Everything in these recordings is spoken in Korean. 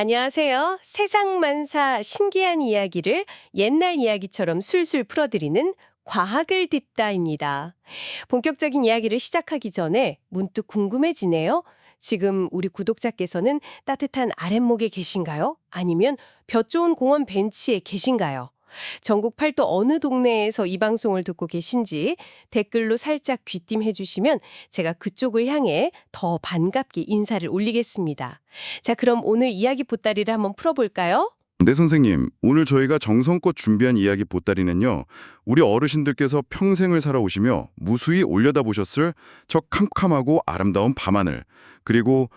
안녕하세요. 세상만사 신기한 이야기를 옛날 이야기처럼 술술 풀어드리는 과학을 듣다입니다. 본격적인 이야기를 시작하기 전에 문득 궁금해지네요. 지금 우리 구독자께서는 따뜻한 아랫목에 계신가요? 아니면 볕 좋은 공원 벤치에 계신가요? 전국 팔도 어느 동네에서 이 방송을 듣고 계신지 댓글로 살짝 귀띔해 주시면 제가 그쪽을 향해 더 반갑게 인사를 올리겠습니다. 자, 그럼 오늘 이야기 보따리를 한번 풀어볼까요? 네, 선생님. 오늘 저희가 정성껏 준비한 이야기 보따리는요. 우리 어르신들께서 평생을 살아오시며 무수히 올려다보셨을 저 캄캄하고 아름다운 밤하늘, 그리고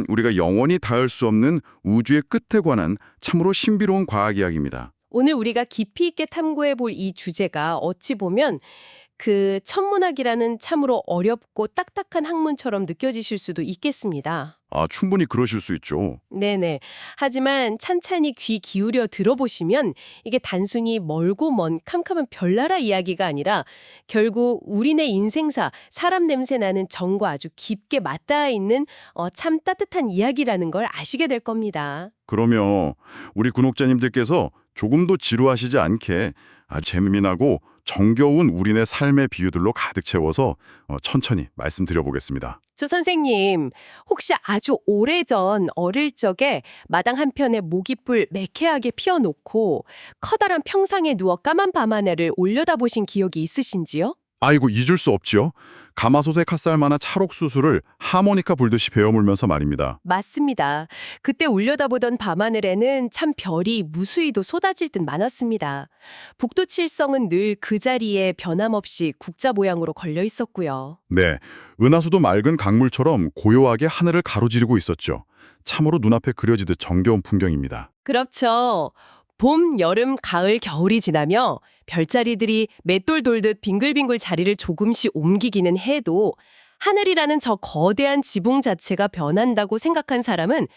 우리가 영원히 닿을 수 없는 우주의 끝에 관한 참으로 신비로운 과학 이야기입니다. 오늘 우리가 깊이 있게 탐구해 볼 이 주제가 어찌 보면 그 천문학이라는 참으로 어렵고 딱딱한 학문처럼 느껴지실 수도 있겠습니다. 충분히 그러실 수 있죠. 네네. 하지만 찬찬히 귀 기울여 들어보시면 이게 단순히 멀고 먼 캄캄한 별나라 이야기가 아니라 결국 우리네 인생사, 사람 냄새 나는 정과 아주 깊게 맞닿아 있는 참 따뜻한 이야기라는 걸 아시게 될 겁니다. 그러면 우리 구독자님들께서 조금도 지루하시지 않게 아주 재미나고 정겨운 우리네 삶의 비유들로 가득 채워서 천천히 말씀드려보겠습니다. 조 선생님, 혹시 아주 오래전 어릴 적에 마당 한편에 모깃불 매캐하게 피워놓고 커다란 평상에 누워 까만 밤하늘을 올려다보신 기억이 있으신지요? 아이고, 잊을 수 없지요. 가마솥에 갓살만한 찰옥수수를 하모니카 불듯이 베어물면서 말입니다. 맞습니다. 그때 올려다보던 밤하늘에는 참 별이 무수히도 쏟아질 듯 많았습니다. 북두 칠성은 늘 그 자리에 변함없이 국자 모양으로 걸려 있었고요. 네, 은하수도 맑은 강물처럼 고요하게 하늘을 가로지르고 있었죠. 참으로 눈앞에 그려지듯 정겨운 풍경입니다. 그렇죠. 봄, 여름, 가을, 겨울이 지나며 별자리들이 맷돌 돌듯 빙글빙글 자리를 조금씩 옮기기는 해도 하늘이라는 저 거대한 지붕 자체가 변한다고 생각한 사람은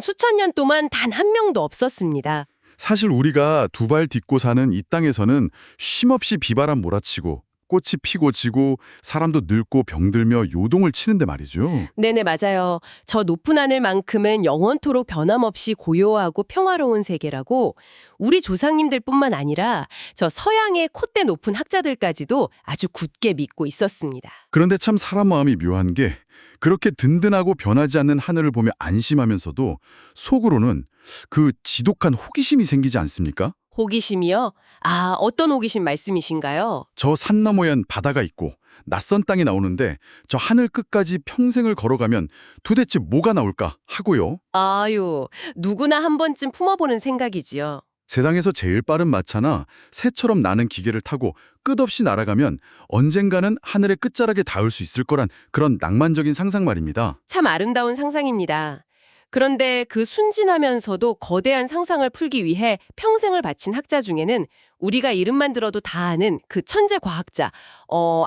수천 년 동안 단 한 명도 없었습니다. 사실 우리가 두 발 딛고 사는 이 땅에서는 쉼없이 비바람 몰아치고 꽃이 피고 지고 사람도 늙고 병들며 요동을 치는데 말이죠. 네네, 맞아요. 저 높은 하늘만큼은 영원토록 변함없이 고요하고 평화로운 세계라고 우리 조상님들뿐만 아니라 저 서양의 콧대 높은 학자들까지도 아주 굳게 믿고 있었습니다. 그런데 참 사람 마음이 묘한 게 그렇게 든든하고 변하지 않는 하늘을 보며 안심하면서도 속으로는 그 지독한 호기심이 생기지 않습니까? 호기심이요? 아, 어떤 호기심 말씀이신가요? 저 산 너머엔 바다가 있고 낯선 땅이 나오는데 저 하늘 끝까지 평생을 걸어가면 도대체 뭐가 나올까 하고요. 아유, 누구나 한 번쯤 품어보는 생각이지요. 세상에서 제일 빠른 마차나 새처럼 나는 기계를 타고 끝없이 날아가면 언젠가는 하늘의 끝자락에 닿을 수 있을 거란 그런 낭만적인 상상 말입니다. 참 아름다운 상상입니다. 그런데 그 순진하면서도 거대한 상상을 풀기 위해 평생을 바친 학자 중에는 우리가 이름만 들어도 다 아는 그 천재 과학자,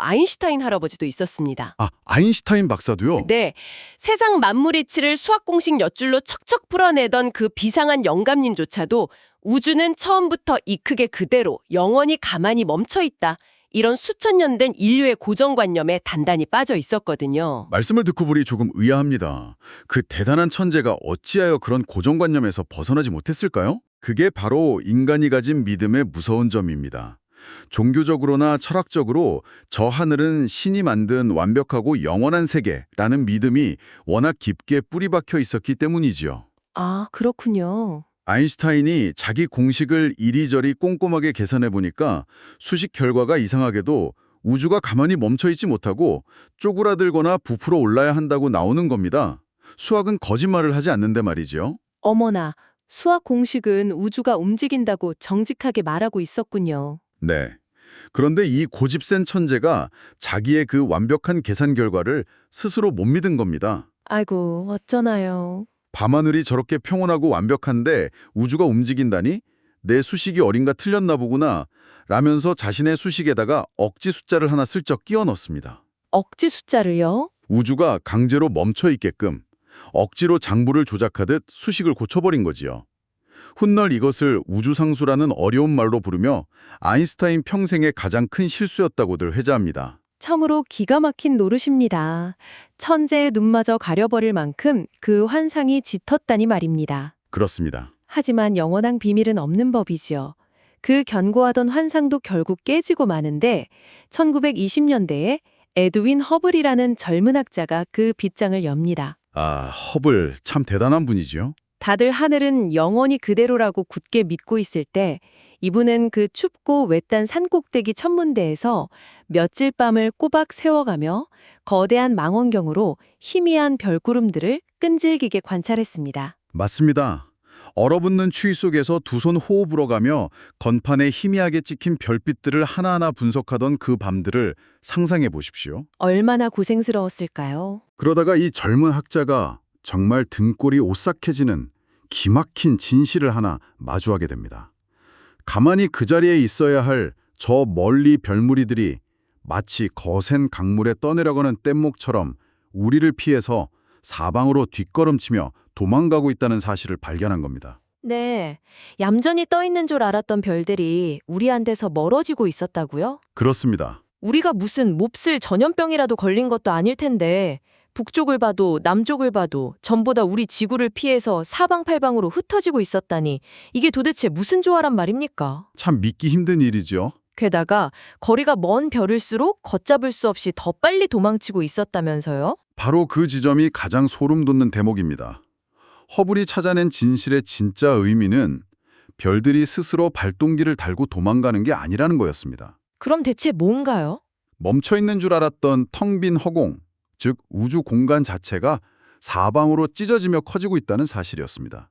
아인슈타인 할아버지도 있었습니다. 아인슈타인 박사도요? 네, 세상 만물 이치를 수학 공식 몇 줄로 척척 풀어내던 그 비상한 영감님조차도 우주는 처음부터 이 크게 그대로 영원히 가만히 멈춰 있다. 이런 수천 년 된 인류의 고정관념에 단단히 빠져 있었거든요. 말씀을 듣고 보니 조금 의아합니다. 그 대단한 천재가 어찌하여 그런 고정관념에서 벗어나지 못했을까요? 그게 바로 인간이 가진 믿음의 무서운 점입니다. 종교적으로나 철학적으로 저 하늘은 신이 만든 완벽하고 영원한 세계라는 믿음이 워낙 깊게 뿌리박혀 있었기 때문이지요. 아, 그렇군요. 아인슈타인이 자기 공식을 이리저리 꼼꼼하게 계산해 보니까 수식 결과가 이상하게도 우주가 가만히 멈춰있지 못하고 쪼그라들거나 부풀어 올라야 한다고 나오는 겁니다. 수학은 거짓말을 하지 않는데 말이죠. 어머나, 수학 공식은 우주가 움직인다고 정직하게 말하고 있었군요. 네. 그런데 이 고집센 천재가 자기의 그 완벽한 계산 결과를 스스로 못 믿은 겁니다. 아이고, 어쩌나요. 밤하늘이 저렇게 평온하고 완벽한데 우주가 움직인다니? 내 수식이 어딘가 틀렸나 보구나 라면서 자신의 수식에다가 억지 숫자를 하나 슬쩍 끼워 넣습니다. 억지 숫자를요? 우주가 강제로 멈춰 있게끔 억지로 장부를 조작하듯 수식을 고쳐버린 거지요. 훗날 이것을 우주상수라는 어려운 말로 부르며 아인슈타인 평생의 가장 큰 실수였다고들 회자합니다. 참으로 기가 막힌 노릇입니다. 천재의 눈마저 가려버릴 만큼 그 환상이 짙었다니 말입니다. 그렇습니다. 하지만 영원한 비밀은 없는 법이지요. 그 견고하던 환상도 결국 깨지고 마는데 1920년대에 에드윈 허블이라는 젊은 학자가 그 빗장을 엽니다. 아, 허블 참 대단한 분이지요. 다들 하늘은 영원히 그대로라고 굳게 믿고 있을 때 이분은 그 춥고 외딴 산꼭대기 천문대에서 며칠 밤을 꼬박 세워가며 거대한 망원경으로 희미한 별구름들을 끈질기게 관찰했습니다. 맞습니다. 얼어붙는 추위 속에서 두 손 호흡으로 가며 건판에 희미하게 찍힌 별빛들을 하나하나 분석하던 그 밤들을 상상해 보십시오. 얼마나 고생스러웠을까요? 그러다가 이 젊은 학자가 정말 등골이 오싹해지는 기막힌 진실을 하나 마주하게 됩니다. 가만히 그 자리에 있어야 할 저 멀리 별무리들이 마치 거센 강물에 떠내려가는 뗏목처럼 우리를 피해서 사방으로 뒷걸음치며 도망가고 있다는 사실을 발견한 겁니다. 네, 얌전히 떠 있는 줄 알았던 별들이 우리한테서 멀어지고 있었다고요? 그렇습니다. 우리가 무슨 몹쓸 전염병이라도 걸린 것도 아닐 텐데 북쪽을 봐도 남쪽을 봐도 전부 다 우리 지구를 피해서 사방팔방으로 흩어지고 있었다니 이게 도대체 무슨 조화란 말입니까? 참 믿기 힘든 일이죠. 게다가 거리가 먼 별일수록 걷잡을 수 없이 더 빨리 도망치고 있었다면서요? 바로 그 지점이 가장 소름 돋는 대목입니다. 허블이 찾아낸 진실의 진짜 의미는 별들이 스스로 발동기를 달고 도망가는 게 아니라는 거였습니다. 그럼 대체 뭔가요? 멈춰있는 줄 알았던 텅 빈 허공, 즉 우주 공간 자체가 사방으로 찢어지며 커지고 있다는 사실이었습니다.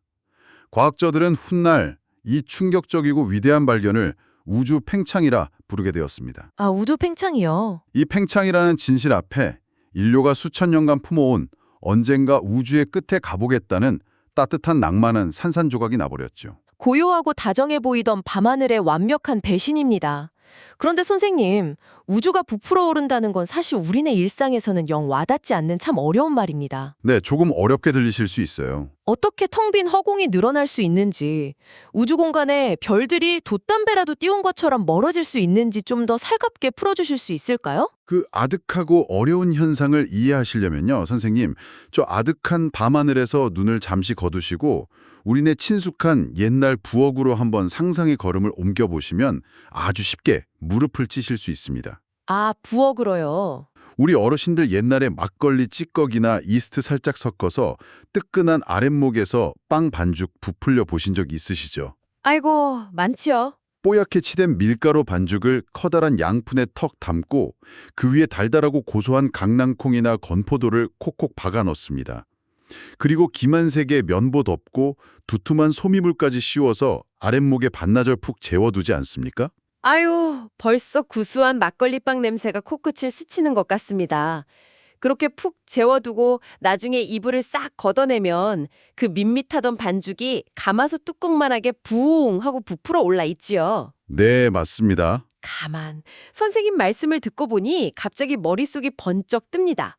과학자들은 훗날 이 충격적이고 위대한 발견을 우주 팽창이라 부르게 되었습니다. 아, 우주 팽창이요. 이 팽창이라는 진실 앞에 인류가 수천 년간 품어온 언젠가 우주의 끝에 가보겠다는 따뜻한 낭만은 산산조각이 나버렸죠. 고요하고 다정해 보이던 밤하늘의 완벽한 배신입니다. 그런데 선생님, 우주가 부풀어 오른다는 건 사실 우리네 일상에서는 영 와닿지 않는 참 어려운 말입니다. 네, 조금 어렵게 들리실 수 있어요. 어떻게 텅 빈 허공이 늘어날 수 있는지, 우주 공간에 별들이 돛담배라도 띄운 것처럼 멀어질 수 있는지 좀 더 살갑게 풀어주실 수 있을까요? 그 아득하고 어려운 현상을 이해하시려면요, 선생님, 저 아득한 밤하늘에서 눈을 잠시 거두시고 우리네 친숙한 옛날 부엌으로 한번 상상의 걸음을 옮겨보시면 아주 쉽게 무릎을 찌실 수 있습니다. 아, 부엌으로요. 우리 어르신들 옛날에 막걸리 찌꺼기나 이스트 살짝 섞어서 뜨끈한 아랫목에서 빵 반죽 부풀려 보신 적 있으시죠? 아이고, 많지요. 뽀얗게 치댄 밀가루 반죽을 커다란 양푼에 턱 담고 그 위에 달달하고 고소한 강낭콩이나 건포도를 콕콕 박아 넣습니다. 그리고 기만색의 면보 덮고 두툼한 소미물까지 씌워서 아랫목에 반나절 푹 재워두지 않습니까? 아유, 벌써 구수한 막걸리빵 냄새가 코끝을 스치는 것 같습니다. 그렇게 푹 재워두고 나중에 이불을 싹 걷어내면 그 밋밋하던 반죽이 가마솥 뚜껑만하게 부웅 하고 부풀어 올라 있지요. 네, 맞습니다. 가만, 선생님 말씀을 듣고 보니 갑자기 머릿속이 번쩍 뜹니다.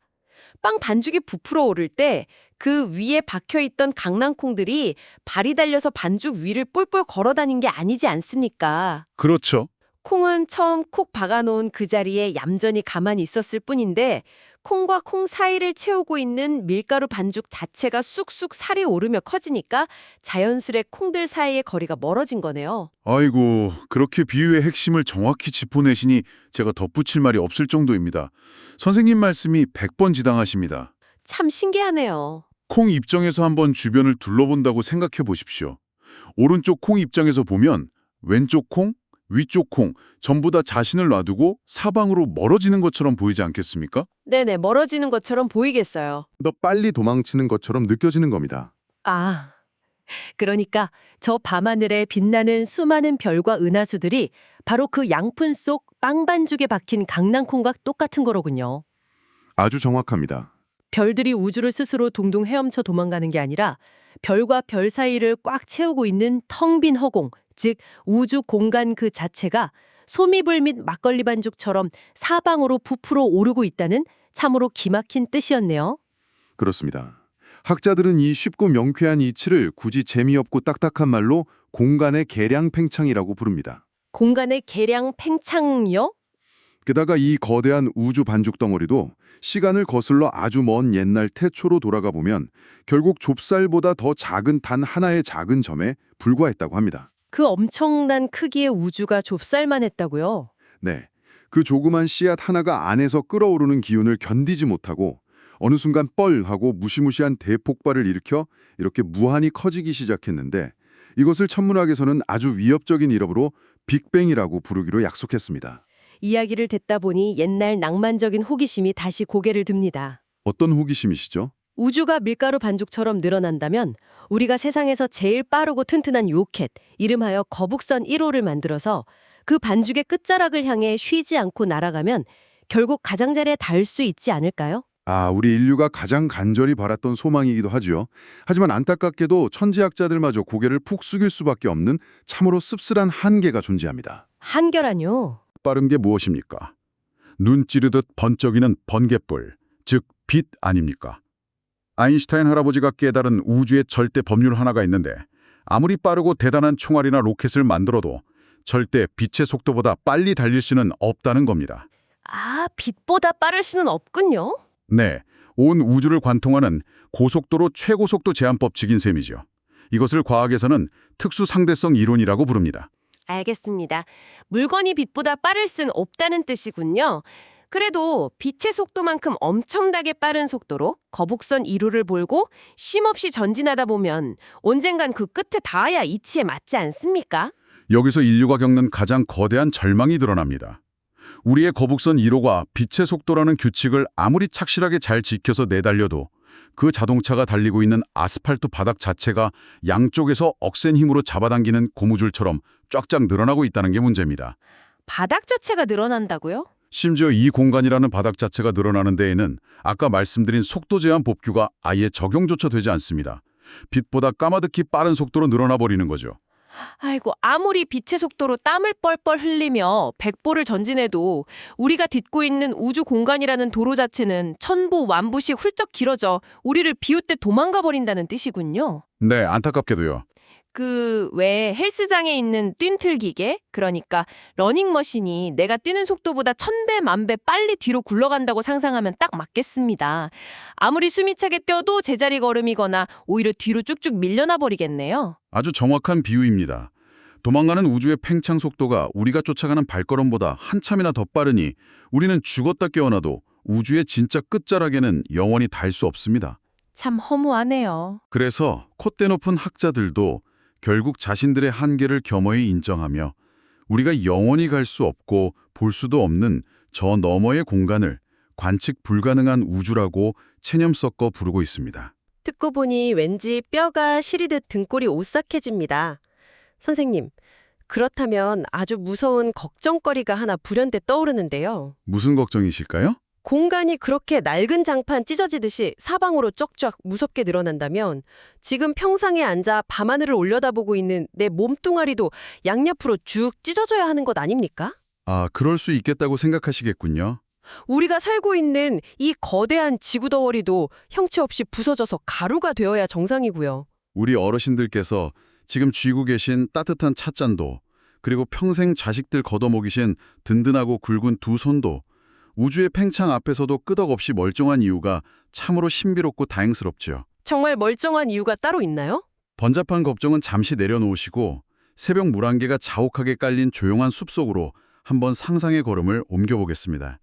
빵 반죽이 부풀어 오를 때 그 위에 박혀있던 강낭콩들이 발이 달려서 반죽 위를 폴폴 걸어다닌 게 아니지 않습니까? 그렇죠. 콩은 처음 콕 박아놓은 그 자리에 얌전히 가만히 있었을 뿐인데 콩과 콩 사이를 채우고 있는 밀가루 반죽 자체가 쑥쑥 살이 오르며 커지니까 자연스레 콩들 사이의 거리가 멀어진 거네요. 아이고, 그렇게 비유의 핵심을 정확히 짚어내시니 제가 덧붙일 말이 없을 정도입니다. 선생님 말씀이 100번 지당하십니다. 참 신기하네요. 콩 입장에서 한번 주변을 둘러본다고 생각해 보십시오. 오른쪽 콩 입장에서 보면 왼쪽 콩, 위쪽 콩 전부 다 자신을 놔두고 사방으로 멀어지는 것처럼 보이지 않겠습니까? 네네, 멀어지는 것처럼 보이겠어요. 더 빨리 도망치는 것처럼 느껴지는 겁니다. 아, 그러니까 저 밤하늘에 빛나는 수많은 별과 은하수들이 바로 그 양푼 속 빵 반죽에 박힌 강낭콩과 똑같은 거로군요. 아주 정확합니다. 별들이 우주를 스스로 동동 헤엄쳐 도망가는 게 아니라 별과 별 사이를 꽉 채우고 있는 텅 빈 허공, 즉 우주 공간 그 자체가 소미불 및 막걸리 반죽처럼 사방으로 부풀어 오르고 있다는 참으로 기막힌 뜻이었네요. 그렇습니다. 학자들은 이 쉽고 명쾌한 이치를 굳이 재미없고 딱딱한 말로 공간의 계량 팽창이라고 부릅니다. 공간의 계량 팽창이요? 게다가 이 거대한 우주 반죽 덩어리도 시간을 거슬러 아주 먼 옛날 태초로 돌아가 보면 결국 좁쌀보다 더 작은 단 하나의 작은 점에 불과했다고 합니다. 그 엄청난 크기의 우주가 좁쌀만 했다고요? 네, 그 조그만 씨앗 하나가 안에서 끓어오르는 기운을 견디지 못하고 어느 순간 뻘 하고 무시무시한 대폭발을 일으켜 이렇게 무한히 커지기 시작했는데 이것을 천문학에서는 아주 위협적인 이름으로 빅뱅이라고 부르기로 약속했습니다. 이야기를 듣다 보니 옛날 낭만적인 호기심이 다시 고개를 듭니다. 어떤 호기심이시죠? 우주가 밀가루 반죽처럼 늘어난다면 우리가 세상에서 제일 빠르고 튼튼한 로켓, 이름하여 거북선 1호를 만들어서 그 반죽의 끝자락을 향해 쉬지 않고 날아가면 결국 가장자리에 닿을 수 있지 않을까요? 우리 인류가 가장 간절히 바랐던 소망이기도 하죠. 하지만 안타깝게도 천재학자들마저 고개를 푹 숙일 수밖에 없는 참으로 씁쓸한 한계가 존재합니다. 한결하뇨. 빠른 게 무엇입니까? 눈 찌르듯 번쩍이는 번개불, 즉 빛 아닙니까? 아인슈타인 할아버지가 깨달은 우주의 절대 법률 하나가 있는데 아무리 빠르고 대단한 총알이나 로켓을 만들어도 절대 빛의 속도보다 빨리 달릴 수는 없다는 겁니다. 빛보다 빠를 수는 없군요. 네, 온 우주를 관통하는 고속도로 최고속도 제한 법칙인 셈이죠. 이것을 과학에서는 특수상대성 이론이라고 부릅니다. 알겠습니다. 물건이 빛보다 빠를 순 없다는 뜻이군요. 그래도 빛의 속도만큼 엄청나게 빠른 속도로 거북선 1호를 몰고 쉼없이 전진하다 보면 언젠간 그 끝에 닿아야 이치에 맞지 않습니까? 여기서 인류가 겪는 가장 거대한 절망이 드러납니다. 우리의 거북선 1호가 빛의 속도라는 규칙을 아무리 착실하게 잘 지켜서 내달려도 그 자동차가 달리고 있는 아스팔트 바닥 자체가 양쪽에서 억센 힘으로 잡아당기는 고무줄처럼 쫙쫙 늘어나고 있다는 게 문제입니다. 바닥 자체가 늘어난다고요? 심지어 이 공간이라는 바닥 자체가 늘어나는 데에는 아까 말씀드린 속도 제한 법규가 아예 적용조차 되지 않습니다. 빛보다 까마득히 빠른 속도로 늘어나 버리는 거죠. 아이고, 아무리 빛의 속도로 땀을 뻘뻘 흘리며 백보를 전진해도 우리가 딛고 있는 우주 공간이라는 도로 자체는 천보만부씩 훌쩍 길어져 우리를 비웃대 도망가 버린다는 뜻이군요. 네, 안타깝게도요. 왜 헬스장에 있는 뛴틀 기계, 그러니까 러닝머신이 내가 뛰는 속도보다 1000배, 1000배 빨리 뒤로 굴러간다고 상상하면 딱 맞겠습니다. 아무리 숨이 차게 뛰어도 제자리 걸음이거나 오히려 뒤로 쭉쭉 밀려나 버리겠네요. 아주 정확한 비유입니다. 도망가는 우주의 팽창 속도가 우리가 쫓아가는 발걸음보다 한참이나 더 빠르니 우리는 죽었다 깨어나도 우주의 진짜 끝자락에는 영원히 닿을 수 없습니다. 참 허무하네요. 그래서 콧대 높은 학자들도 결국 자신들의 한계를 겸허히 인정하며 우리가 영원히 갈 수 없고 볼 수도 없는 저 너머의 공간을 관측 불가능한 우주라고 체념 섞어 부르고 있습니다. 듣고 보니 왠지 뼈가 시리듯 등골이 오싹해집니다. 선생님, 그렇다면 아주 무서운 걱정거리가 하나 불현듯 떠오르는데요. 무슨 걱정이실까요? 공간이 그렇게 낡은 장판 찢어지듯이 사방으로 쩍쩍 무섭게 늘어난다면 지금 평상에 앉아 밤하늘을 올려다보고 있는 내 몸뚱아리도 양옆으로 쭉 찢어져야 하는 것 아닙니까? 그럴 수 있겠다고 생각하시겠군요. 우리가 살고 있는 이 거대한 지구 덩어리도 형체 없이 부서져서 가루가 되어야 정상이고요. 우리 어르신들께서 지금 쥐고 계신 따뜻한 찻잔도 그리고 평생 자식들 걷어먹이신 든든하고 굵은 두 손도 우주의 팽창 앞에서도 끄덕없이 멀쩡한 이유가 참으로 신비롭고 다행스럽죠. 정말 멀쩡한 이유가 따로 있나요? 번잡한 걱정은 잠시 내려놓으시고 새벽 물안개가 자욱하게 깔린 조용한 숲속으로 한번 상상의 걸음을 옮겨보겠습니다.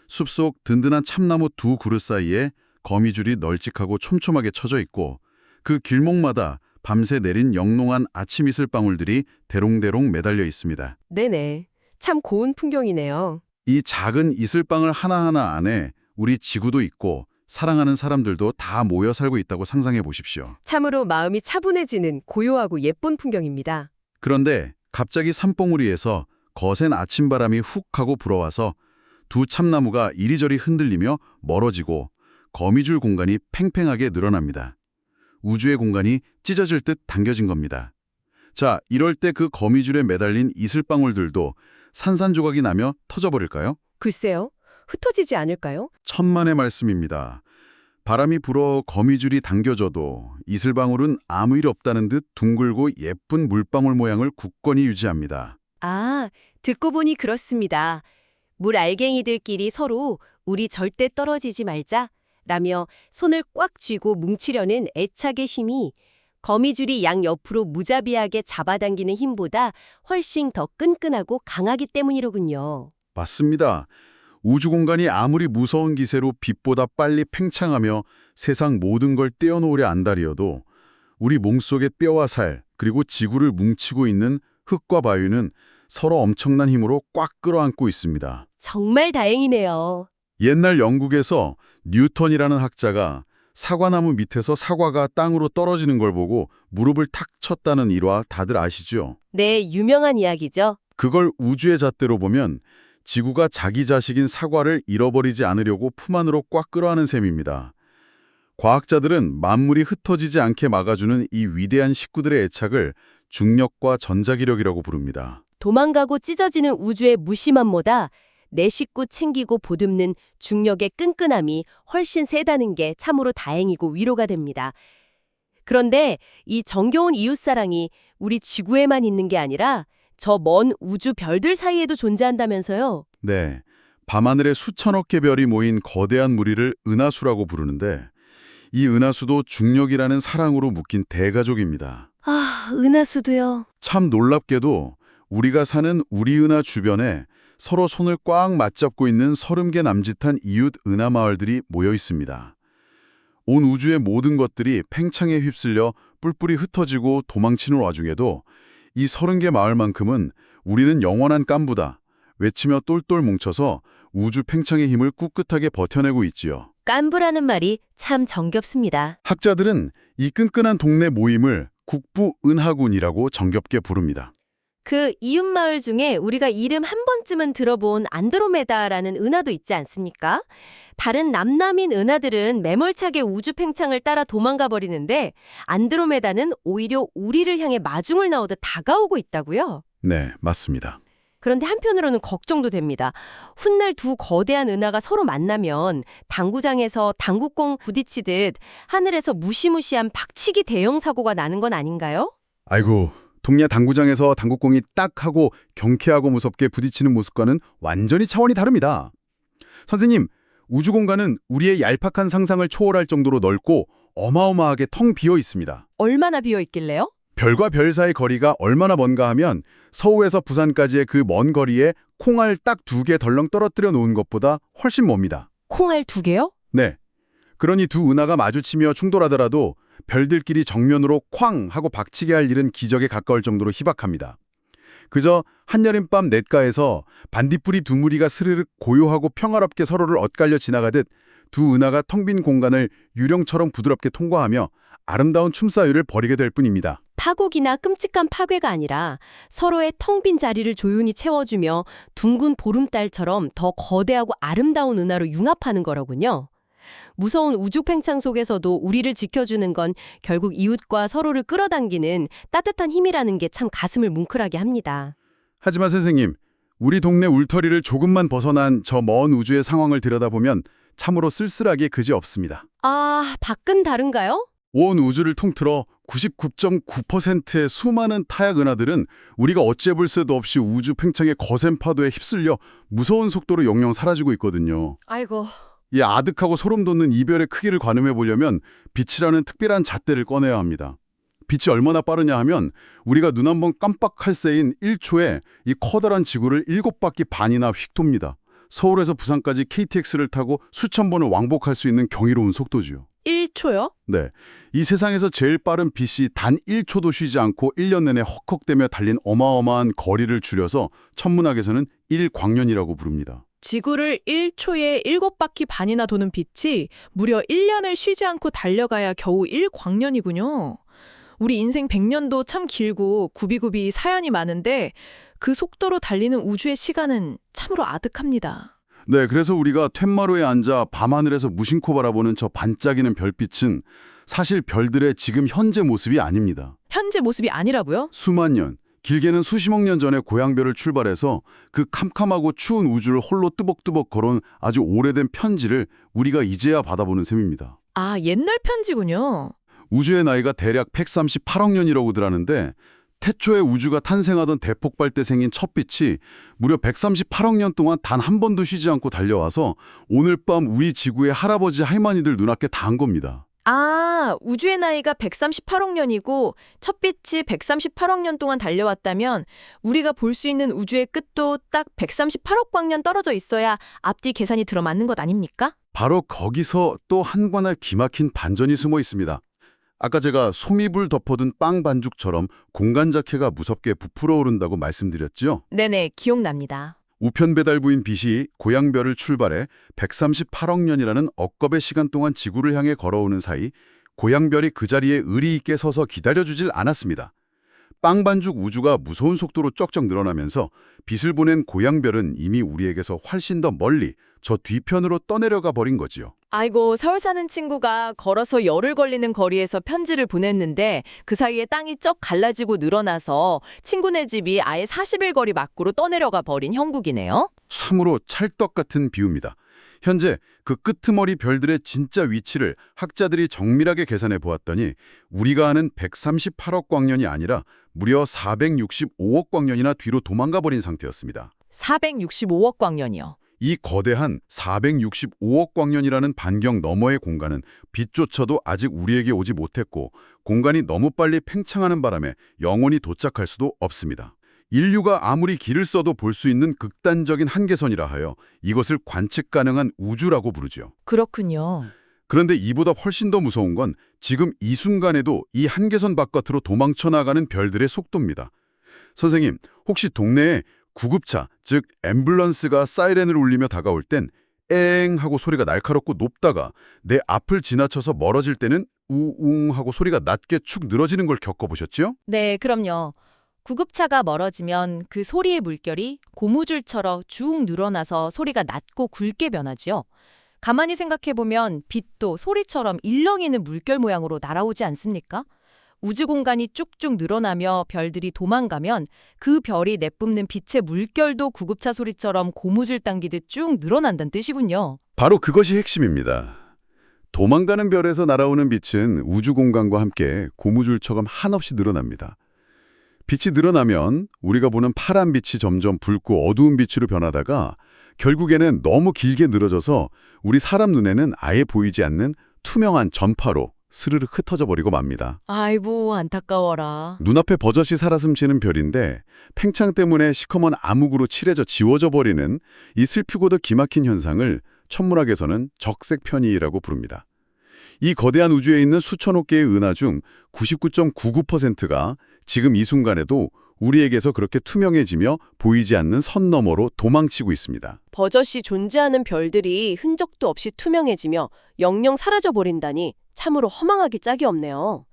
숲속 든든한 참나무 두 그루 사이에 거미줄이 널찍하고 촘촘하게 쳐져 있고 그 길목마다 밤새 내린 영롱한 아침 이슬방울들이 대롱대롱 매달려 있습니다. 네네. 참 고운 풍경이네요. 이 작은 이슬방울 하나하나 안에 우리 지구도 있고 사랑하는 사람들도 다 모여 살고 있다고 상상해 보십시오. 참으로 마음이 차분해지는 고요하고 예쁜 풍경입니다. 그런데 갑자기 산봉우리에서 거센 아침바람이 훅 하고 불어와서 두 참나무가 이리저리 흔들리며 멀어지고 거미줄 공간이 팽팽하게 늘어납니다. 우주의 공간이 찢어질 듯 당겨진 겁니다. 자, 이럴 때 그 거미줄에 매달린 이슬방울들도 산산조각이 나며 터져버릴까요? 글쎄요. 흩어지지 않을까요? 천만의 말씀입니다. 바람이 불어 거미줄이 당겨져도 이슬방울은 아무 일 없다는 듯 둥글고 예쁜 물방울 모양을 굳건히 유지합니다. 듣고 보니 그렇습니다. 물 알갱이들끼리 서로 우리 절대 떨어지지 말자 라며 손을 꽉 쥐고 뭉치려는 애착의 힘이 거미줄이 양 옆으로 무자비하게 잡아당기는 힘보다 훨씬 더 끈끈하고 강하기 때문이로군요. 맞습니다. 우주 공간이 아무리 무서운 기세로 빛보다 빨리 팽창하며 세상 모든 걸 떼어놓으려 안달이어도 우리 몸속의 뼈와 살, 그리고 지구를 뭉치고 있는 흙과 바위는 서로 엄청난 힘으로 꽉 끌어안고 있습니다. 정말 다행이네요. 옛날 영국에서 뉴턴이라는 학자가 사과나무 밑에서 사과가 땅으로 떨어지는 걸 보고 무릎을 탁 쳤다는 일화 다들 아시죠? 네, 유명한 이야기죠. 그걸 우주의 잣대로 보면 지구가 자기 자식인 사과를 잃어버리지 않으려고 품 안으로 꽉 끌어안은 셈입니다. 과학자들은 만물이 흩어지지 않게 막아주는 이 위대한 식구들의 애착을 중력과 전자기력이라고 부릅니다. 도망가고 찢어지는 우주의 무심함보다 내 식구 챙기고 보듬는 중력의 끈끈함이 훨씬 세다는 게 참으로 다행이고 위로가 됩니다. 그런데 이 정겨운 이웃사랑이 우리 지구에만 있는 게 아니라 저 먼 우주 별들 사이에도 존재한다면서요? 네, 밤하늘에 수천억 개 별이 모인 거대한 무리를 은하수라고 부르는데 이 은하수도 중력이라는 사랑으로 묶인 대가족입니다. 아, 은하수도요. 참 놀랍게도 우리가 사는 우리 은하 주변에 서로 손을 꽉 맞잡고 있는 30개 남짓한 이웃 은하 마을들이 모여 있습니다. 온 우주의 모든 것들이 팽창에 휩쓸려 뿔뿔이 흩어지고 도망치는 와중에도 이 30개 마을만큼은 우리는 영원한 깐부다 외치며 똘똘 뭉쳐서 우주 팽창의 힘을 꿋꿋하게 버텨내고 있지요. 깐부라는 말이 참 정겹습니다. 학자들은 이 끈끈한 동네 모임을 국부은하군이라고 정겹게 부릅니다. 그 이웃마을 중에 우리가 이름 한 번쯤은 들어본 안드로메다라는 은하도 있지 않습니까? 다른 남남인 은하들은 매몰차게 우주 팽창을 따라 도망가 버리는데 안드로메다는 오히려 우리를 향해 마중을 나오듯 다가오고 있다고요? 네, 맞습니다. 그런데 한편으로는 걱정도 됩니다. 훗날 두 거대한 은하가 서로 만나면 당구장에서 당구공 부딪히듯 하늘에서 무시무시한 박치기 대형 사고가 나는 건 아닌가요? 아이고, 동네 당구장에서 당구공이 딱 하고 경쾌하고 무섭게 부딪히는 모습과는 완전히 차원이 다릅니다. 선생님, 우주 공간은 우리의 얄팍한 상상을 초월할 정도로 넓고 어마어마하게 텅 비어 있습니다. 얼마나 비어 있길래요? 별과 별 사이 거리가 얼마나 먼가 하면 서울에서 부산까지의 그 먼 거리에 콩알 딱 2개 덜렁 떨어뜨려 놓은 것보다 훨씬 멉니다. 콩알 2개요? 네. 그러니 두 은하가 마주치며 충돌하더라도 별들끼리 정면으로 쾅 하고 박치게 할 일은 기적에 가까울 정도로 희박합니다. 그저 한여름밤 냇가에서 반딧불이 두 무리가 스르륵 고요하고 평화롭게 서로를 엇갈려 지나가듯 두 은하가 텅 빈 공간을 유령처럼 부드럽게 통과하며 아름다운 춤사위를 벌이게 될 뿐입니다. 파국이나 끔찍한 파괴가 아니라 서로의 텅 빈 자리를 조용히 채워주며 둥근 보름달처럼 더 거대하고 아름다운 은하로 융합하는 거로군요. 무서운 우주 팽창 속에서도 우리를 지켜주는 건 결국 이웃과 서로를 끌어당기는 따뜻한 힘이라는 게 참 가슴을 뭉클하게 합니다. 하지만 선생님, 우리 동네 울터리를 조금만 벗어난 저 먼 우주의 상황을 들여다보면 참으로 쓸쓸하게 그지없습니다. 아, 밖은 다른가요? 온 우주를 통틀어 99.9%의 수많은 타약 은하들은 우리가 어찌해볼 새도 없이 우주 팽창의 거센 파도에 휩쓸려 무서운 속도로 영영 사라지고 있거든요. 아이고. 이 아득하고 소름 돋는 이별의 크기를 가늠해 보려면 빛이라는 특별한 잣대를 꺼내야 합니다. 빛이 얼마나 빠르냐 하면 우리가 눈 한번 깜빡할 새인 1초에 이 커다란 지구를 7바퀴 반이나 휙 돕니다. 서울에서 부산까지 KTX를 타고 수천 번을 왕복할 수 있는 경이로운 속도지요. 1초요? 네, 이 세상에서 제일 빠른 빛이 단 1초도 쉬지 않고 1년 내내 헉헉대며 달린 어마어마한 거리를 줄여서 천문학에서는 1광년이라고 부릅니다. 지구를 1초에 7바퀴 반이나 도는 빛이 무려 1년을 쉬지 않고 달려가야 겨우 1광년이군요. 우리 인생 100년도 참 길고 굽이굽이 사연이 많은데 그 속도로 달리는 우주의 시간은 참으로 아득합니다. 네, 그래서 우리가 툇마루에 앉아 밤하늘에서 무심코 바라보는 저 반짝이는 별빛은 사실 별들의 지금 현재 모습이 아닙니다. 현재 모습이 아니라고요? 수만 년, 길게는 수십억 년 전에 고향별을 출발해서 그 캄캄하고 추운 우주를 홀로 뚜벅뚜벅 걸어온 아주 오래된 편지를 우리가 이제야 받아보는 셈입니다. 아, 옛날 편지군요. 우주의 나이가 대략 138억 년이라고들 하는데 태초에 우주가 탄생하던 대폭발 때 생긴 첫 빛이 무려 138억 년 동안 단 한 번도 쉬지 않고 달려와서 오늘 밤 우리 지구의 할아버지 할머니들 눈앞에 닿은 겁니다. 아, 우주의 나이가 138억 년이고 첫 빛이 138억 년 동안 달려왔다면 우리가 볼 수 있는 우주의 끝도 딱 138억 광년 떨어져 있어야 앞뒤 계산이 들어맞는 것 아닙니까? 바로 거기서 또 한 관할 기막힌 반전이 숨어 있습니다. 아까 제가 솜잎을 덮어둔 빵 반죽처럼 공간 자체가 무섭게 부풀어 오른다고 말씀드렸죠? 네네, 기억납니다. 우편 배달부인 빛이 고향별을 출발해 138억 년이라는 억겁의 시간 동안 지구를 향해 걸어오는 사이 고향별이 그 자리에 의리 있게 서서 기다려주질 않았습니다. 빵 반죽 우주가 무서운 속도로 쩍쩍 늘어나면서 빛을 보낸 고향별은 이미 우리에게서 훨씬 더 멀리 저 뒤편으로 떠내려가 버린 거지요. 아이고, 서울 사는 친구가 걸어서 열흘 걸리는 거리에서 편지를 보냈는데 그 사이에 땅이 쩍 갈라지고 늘어나서 친구네 집이 아예 40일 거리 밖으로 떠내려가 버린 형국이네요. 참으로 찰떡 같은 비유입니다. 현재 그 끄트머리 별들의 진짜 위치를 학자들이 정밀하게 계산해 보았더니 우리가 아는 138억 광년이 아니라 무려 465억 광년이나 뒤로 도망가 버린 상태였습니다. 465억 광년이요. 이 거대한 465억 광년이라는 반경 너머의 공간은 빛조차도 아직 우리에게 오지 못했고 공간이 너무 빨리 팽창하는 바람에 영원히 도착할 수도 없습니다. 인류가 아무리 길을 써도 볼 수 있는 극단적인 한계선이라 하여 이것을 관측 가능한 우주라고 부르죠. 그렇군요. 그런데 이보다 훨씬 더 무서운 건 지금 이 순간에도 이 한계선 바깥으로 도망쳐 나가는 별들의 속도입니다. 선생님, 혹시 동네에 구급차, 즉 앰뷸런스가 사이렌을 울리며 다가올 땐 엥 하고 소리가 날카롭고 높다가 내 앞을 지나쳐서 멀어질 때는 우웅 하고 소리가 낮게 축 늘어지는 걸 겪어보셨죠? 네, 그럼요. 구급차가 멀어지면 그 소리의 물결이 고무줄처럼 쭉 늘어나서 소리가 낮고 굵게 변하지요. 가만히 생각해보면 빛도 소리처럼 일렁이는 물결 모양으로 날아오지 않습니까? 우주 공간이 쭉쭉 늘어나며 별들이 도망가면 그 별이 내뿜는 빛의 물결도 구급차 소리처럼 고무줄 당기듯 쭉 늘어난다는 뜻이군요. 바로 그것이 핵심입니다. 도망가는 별에서 날아오는 빛은 우주 공간과 함께 고무줄처럼 한없이 늘어납니다. 빛이 늘어나면 우리가 보는 파란 빛이 점점 붉고 어두운 빛으로 변하다가 결국에는 너무 길게 늘어져서 우리 사람 눈에는 아예 보이지 않는 투명한 전파로 스르르 흩어져 버리고 맙니다. 아이고, 안타까워라. 눈앞에 버젓이 살아숨쉬는 별인데 팽창 때문에 시커먼 암흑으로 칠해져 지워져 버리는 이 슬프고도 기막힌 현상을 천문학에서는 적색편이라고 부릅니다. 이 거대한 우주에 있는 수천억 개의 은하 중 99.99%가 지금 이 순간에도 우리에게서 그렇게 투명해지며 보이지 않는 선 너머로 도망치고 있습니다. 버젓이 존재하는 별들이 흔적도 없이 투명해지며 영영 사라져버린다니 참으로 허망하기 짝이 없네요.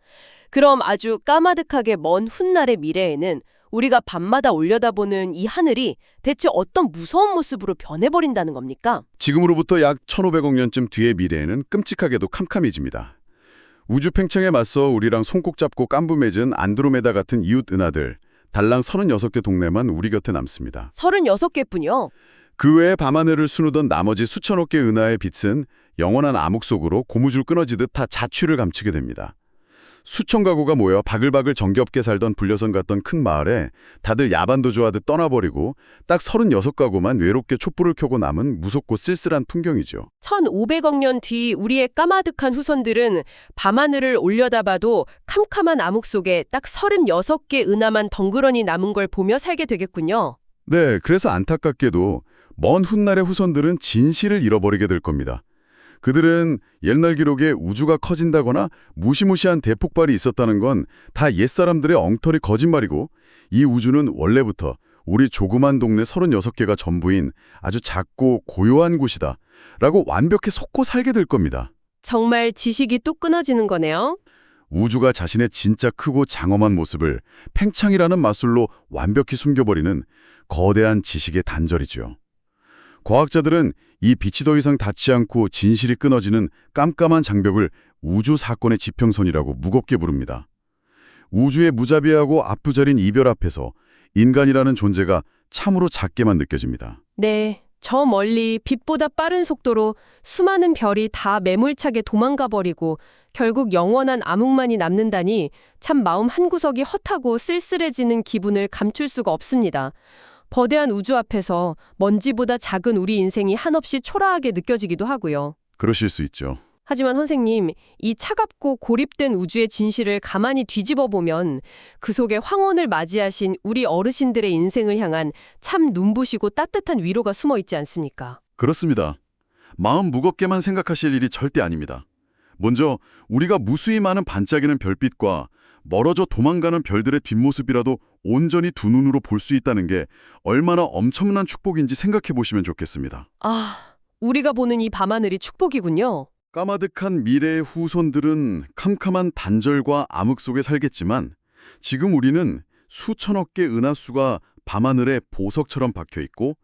그럼 아주 까마득하게 먼 훗날의 미래에는 우리가 밤마다 올려다보는 이 하늘이 대체 어떤 무서운 모습으로 변해버린다는 겁니까? 지금으로부터 약 1500억 년쯤 뒤의 미래에는 끔찍하게도 캄캄해집니다. 우주 팽창에 맞서 우리랑 손꼭 잡고 깐부맺은 안드로메다 같은 이웃 은하들, 달랑 36개 동네만 우리 곁에 남습니다. 36개뿐이요? 그 외에 밤하늘을 수놓던 나머지 수천억 개 은하의 빛은 영원한 암흑 속으로 고무줄 끊어지듯 다 자취를 감추게 됩니다. 수천 가구가 모여 바글바글 정겹게 살던 불려선 같던 큰 마을에 다들 야반도주하듯 떠나버리고 딱 36가구만 외롭게 촛불을 켜고 남은 무섭고 쓸쓸한 풍경이죠. 1500억 년 뒤 우리의 까마득한 후손들은 밤하늘을 올려다봐도 캄캄한 암흑 속에 딱 36개 은하만 덩그러니 남은 걸 보며 살게 되겠군요. 네, 그래서 안타깝게도 먼 훗날의 후손들은 진실을 잃어버리게 될 겁니다. 그들은 옛날 기록에 우주가 커진다거나 무시무시한 대폭발이 있었다는 건 다 옛사람들의 엉터리 거짓말이고 이 우주는 원래부터 우리 조그만 동네 36개가 전부인 아주 작고 고요한 곳이다 라고 완벽히 속고 살게 될 겁니다. 정말 지식이 또 끊어지는 거네요. 우주가 자신의 진짜 크고 장엄한 모습을 팽창이라는 마술로 완벽히 숨겨버리는 거대한 지식의 단절이죠. 과학자들은 이 빛이 더 이상 닿지 않고 진실이 끊어지는 깜깜한 장벽을 우주 사건의 지평선이라고 무겁게 부릅니다. 우주의 무자비하고 압부절인 이별 앞에서 인간이라는 존재가 참으로 작게만 느껴집니다. 네, 저 멀리 빛보다 빠른 속도로 수많은 별이 다 매몰차게 도망가 버리고 결국 영원한 암흑만이 남는다니 참 마음 한구석이 헛하고 쓸쓸해지는 기분을 감출 수가 없습니다. 거대한 우주 앞에서 먼지보다 작은 우리 인생이 한없이 초라하게 느껴지기도 하고요. 그러실 수 있죠. 하지만 선생님, 이 차갑고 고립된 우주의 진실을 가만히 뒤집어 보면 그 속에 황혼을 맞이하신 우리 어르신들의 인생을 향한 참 눈부시고 따뜻한 위로가 숨어 있지 않습니까? 그렇습니다. 마음 무겁게만 생각하실 일이 절대 아닙니다. 먼저 우리가 무수히 많은 반짝이는 별빛과 멀어져 도망가는 별들의 뒷모습이라도 온전히 두 눈으로 볼 수 있다는 게 얼마나 엄청난 축복인지 생각해 보시면 좋겠습니다. 아, 우리가 보는 이 밤하늘이 축복이군요. 까마득한 미래의 후손들은 캄캄한 단절과 암흑 속에 살겠지만 지금 우리는 수천억 개 은하수가 밤하늘에 보석처럼 박혀있고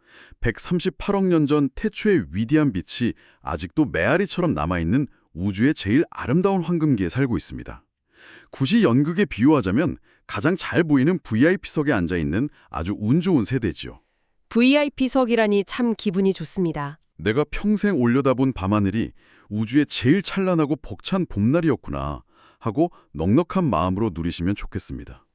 138억 년 전 태초의 위대한 빛이 아직도 메아리처럼 남아있는 우주의 제일 아름다운 황금기에 살고 있습니다. 굳이 연극에 비유하자면 가장 잘 보이는 VIP석에 앉아있는 아주 운 좋은 세대지요. VIP석이라니 참 기분이 좋습니다. 내가 평생 올려다본 밤하늘이 우주의 제일 찬란하고 벅찬 봄날이었구나 하고 넉넉한 마음으로 누리시면 좋겠습니다.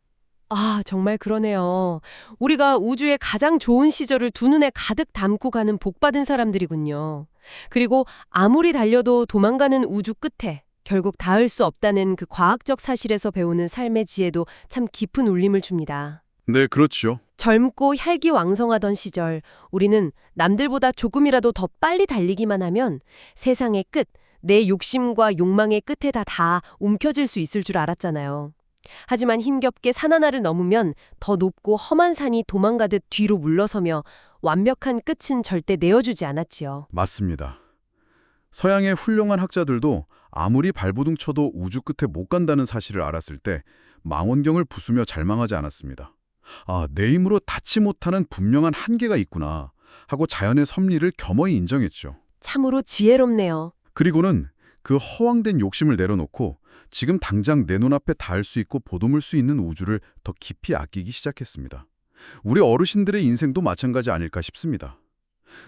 아, 정말 그러네요. 우리가 우주의 가장 좋은 시절을 두 눈에 가득 담고 가는 복받은 사람들이군요. 그리고 아무리 달려도 도망가는 우주 끝에 결국 닿을 수 없다는 그 과학적 사실에서 배우는 삶의 지혜도 참 깊은 울림을 줍니다. 네, 그렇죠. 젊고 혈기왕성하던 시절, 우리는 남들보다 조금이라도 더 빨리 달리기만 하면 세상의 끝, 내 욕심과 욕망의 끝에다 다 움켜질 수 있을 줄 알았잖아요. 하지만 힘겹게 산 하나를 넘으면 더 높고 험한 산이 도망가듯 뒤로 물러서며 완벽한 끝은 절대 내어주지 않았지요. 맞습니다. 서양의 훌륭한 학자들도 아무리 발버둥 쳐도 우주 끝에 못 간다는 사실을 알았을 때 망원경을 부수며 잘망하지 않았습니다. 아, 내 힘으로 닿지 못하는 분명한 한계가 있구나 하고 자연의 섭리를 겸허히 인정했죠. 참으로 지혜롭네요. 그리고는 그 허황된 욕심을 내려놓고 지금 당장 내 눈앞에 닿을 수 있고 보듬을 수 있는 우주를 더 깊이 아끼기 시작했습니다. 우리 어르신들의 인생도 마찬가지 아닐까 싶습니다.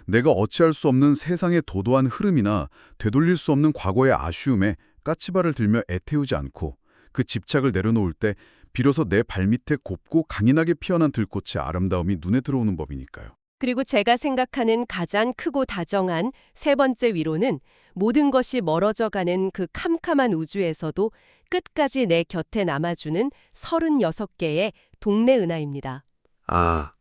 내가 어찌할 수 없는 세상의 도도한 흐름이나 되돌릴 수 없는 과거의 아쉬움에 까치발을 들며 애태우지 않고 그 집착을 내려놓을 때 비로소 내 발밑에 곱고 강인하게 피어난 들꽃의 아름다움이 눈에 들어오는 법이니까요. 그리고 제가 생각하는 가장 크고 다정한 세 번째 위로는 모든 것이 멀어져가는 그 캄캄한 우주에서도 끝까지 내 곁에 남아주는 36개의 동네 은하입니다. 아,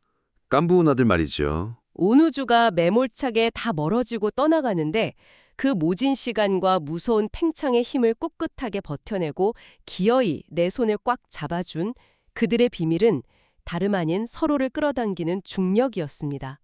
깐부 은하들 말이죠. 온 우주가 매몰차게 다 멀어지고 떠나가는데 그 모진 시간과 무서운 팽창의 힘을 꿋꿋하게 버텨내고 기어이 내 손을 꽉 잡아준 그들의 비밀은 다름 아닌 서로를 끌어당기는 중력이었습니다.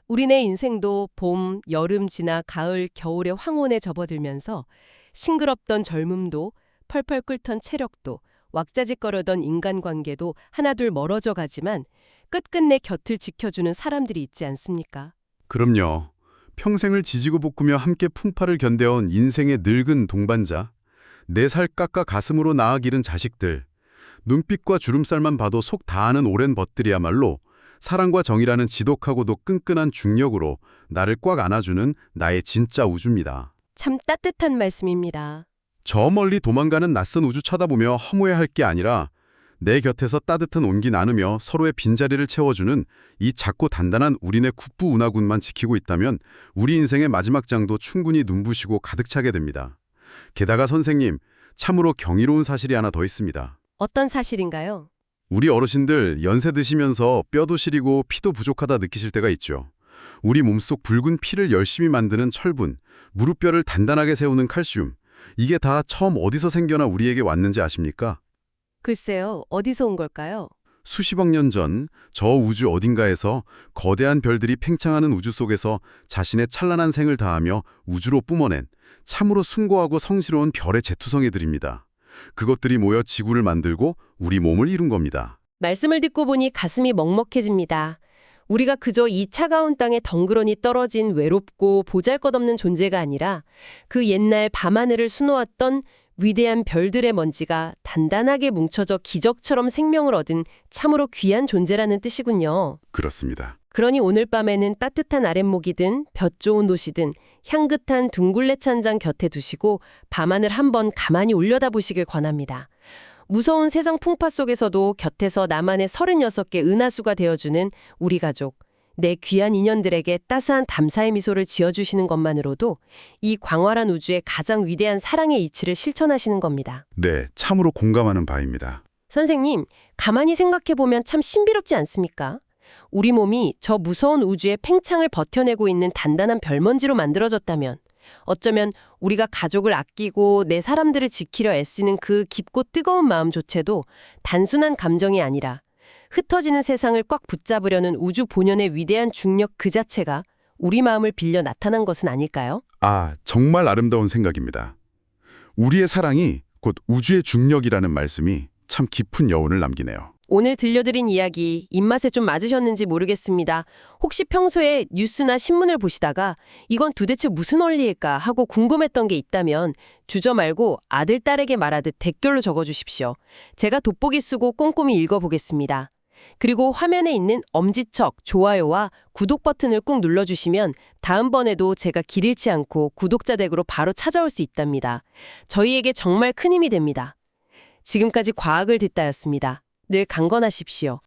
우리네 인생도 봄, 여름 지나 가을, 겨울의 황혼에 접어들면서 싱그럽던 젊음도 펄펄 끓던 체력도 왁자지껄하던 인간관계도 하나둘 멀어져 가지만 끝끝내 곁을 지켜주는 사람들이 있지 않습니까? 그럼요. 평생을 지지고 볶으며 함께 풍파를 견뎌온 인생의 늙은 동반자, 4살 깎아 가슴으로 낳아 기른 자식들, 눈빛과 주름살만 봐도 속 다하는 오랜 벗들이야말로 사랑과 정의라는 지독하고도 끈끈한 중력으로 나를 꽉 안아주는 나의 진짜 우주입니다. 참 따뜻한 말씀입니다. 저 멀리 도망가는 낯선 우주 쳐다보며 허무해할 게 아니라 내 곁에서 따뜻한 온기 나누며 서로의 빈자리를 채워주는 이 작고 단단한 우리네 국부 운하군만 지키고 있다면 우리 인생의 마지막 장도 충분히 눈부시고 가득 차게 됩니다. 게다가 선생님, 참으로 경이로운 사실이 하나 더 있습니다. 어떤 사실인가요? 우리 어르신들 연세 드시면서 뼈도 시리고 피도 부족하다 느끼실 때가 있죠. 우리 몸속 붉은 피를 열심히 만드는 철분, 무릎뼈를 단단하게 세우는 칼슘, 이게 다 처음 어디서 생겨나 우리에게 왔는지 아십니까? 글쎄요, 어디서 온 걸까요? 수십억 년 전 저 우주 어딘가에서 거대한 별들이 팽창하는 우주 속에서 자신의 찬란한 생을 다하며 우주로 뿜어낸 참으로 숭고하고 성스러운 별의 재투성이들입니다. 그것들이 모여 지구를 만들고 우리 몸을 이룬 겁니다. 말씀을 듣고 보니 가슴이 먹먹해집니다. 우리가 그저 이 차가운 땅에 덩그러니 떨어진 외롭고 보잘것없는 존재가 아니라 그 옛날 밤하늘을 수놓았던 위대한 별들의 먼지가 단단하게 뭉쳐져 기적처럼 생명을 얻은 참으로 귀한 존재라는 뜻이군요. 그렇습니다. 그러니 오늘 밤에는 따뜻한 아랫목이든 볕 좋은 도시든 향긋한 둥글레 찬장 곁에 두시고 밤하늘 한번 가만히 올려다보시길 권합니다. 무서운 세상 풍파 속에서도 곁에서 나만의 36개 은하수가 되어주는 우리 가족, 내 귀한 인연들에게 따스한 감사의 미소를 지어주시는 것만으로도 이 광활한 우주의 가장 위대한 사랑의 이치를 실천하시는 겁니다. 네, 참으로 공감하는 바입니다. 선생님, 가만히 생각해보면 참 신비롭지 않습니까? 우리 몸이 저 무서운 우주의 팽창을 버텨내고 있는 단단한 별먼지로 만들어졌다면 어쩌면 우리가 가족을 아끼고 내 사람들을 지키려 애쓰는 그 깊고 뜨거운 마음조차도 단순한 감정이 아니라 흩어지는 세상을 꽉 붙잡으려는 우주 본연의 위대한 중력 그 자체가 우리 마음을 빌려 나타난 것은 아닐까요? 아, 정말 아름다운 생각입니다. 우리의 사랑이 곧 우주의 중력이라는 말씀이 참 깊은 여운을 남기네요. 오늘 들려드린 이야기 입맛에 좀 맞으셨는지 모르겠습니다. 혹시 평소에 뉴스나 신문을 보시다가 이건 도대체 무슨 원리일까 하고 궁금했던 게 있다면 주저 말고 아들, 딸에게 말하듯 댓글로 적어주십시오. 제가 돋보기 쓰고 꼼꼼히 읽어보겠습니다. 그리고 화면에 있는 엄지척, 좋아요와 구독 버튼을 꾹 눌러주시면 다음번에도 제가 길 잃지 않고 구독자 댁으로 바로 찾아올 수 있답니다. 저희에게 정말 큰 힘이 됩니다. 지금까지 과학을 듣다였습니다. 늘 강건하십시오.